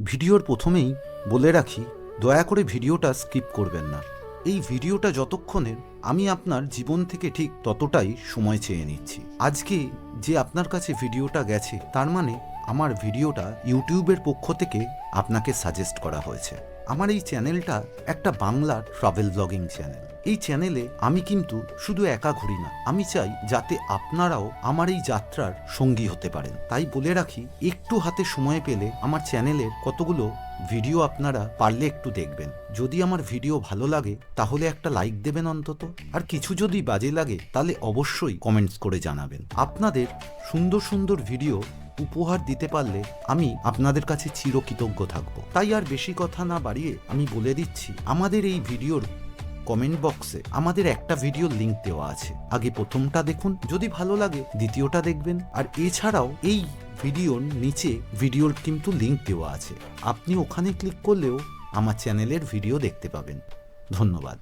ভিডিওর প্রথমেই বলে রাখি, দয়া করে ভিডিওটা স্কিপ করবেন না। এই ভিডিওটা যতক্ষণের আমি আপনার জীবন থেকে ঠিক ততটাই সময় চেয়ে নিচ্ছি। আজকে যে আপনার কাছে ভিডিওটা গেছে তার মানে আমার ভিডিওটা ইউটিউবের পক্ষ থেকে আপনাকে সাজেস্ট করা হয়েছে। আমার এই চ্যানেলটা একটা বাংলা ট্রাভেল ব্লগিং চ্যানেল। এই চ্যানেলে আমি কিন্তু শুধু একা ঘুরি না, আমি চাই যাতে আপনারাও আমার এই যাত্রার সঙ্গী হতে পারেন। তাই বলে রাখি, একটু হাতে সময় পেলে আমার চ্যানেলের কতগুলো ভিডিও আপনারা পারলে একটু দেখবেন। যদি আমার ভিডিও ভালো লাগে তাহলে একটা লাইক দেবেন অন্তত, আর কিছু যদি বাজে লাগে তাহলে অবশ্যই কমেন্টস করে জানাবেন। আপনাদের সুন্দর সুন্দর ভিডিও উপহার দিতে পারলে আমি আপনাদের কাছে চিরকৃতজ্ঞ থাকব। তাই আর বেশি কথা না বাড়িয়ে আমি বলে দিচ্ছি, আমাদের এই ভিডিওর কমেন্ট বক্সে আমাদের একটা ভিডিওর লিংক দেওয়া আছে। আগে প্রথমটা দেখুন, যদি ভালো লাগে দ্বিতীয়টা দেখবেন। আর এছাড়াও এই ভিডিওর নিচে ভিডিওর কিন্তু লিংক দেওয়া আছে, আপনি ওখানে ক্লিক করলেও আমার চ্যানেলের ভিডিও দেখতে পাবেন। ধন্যবাদ।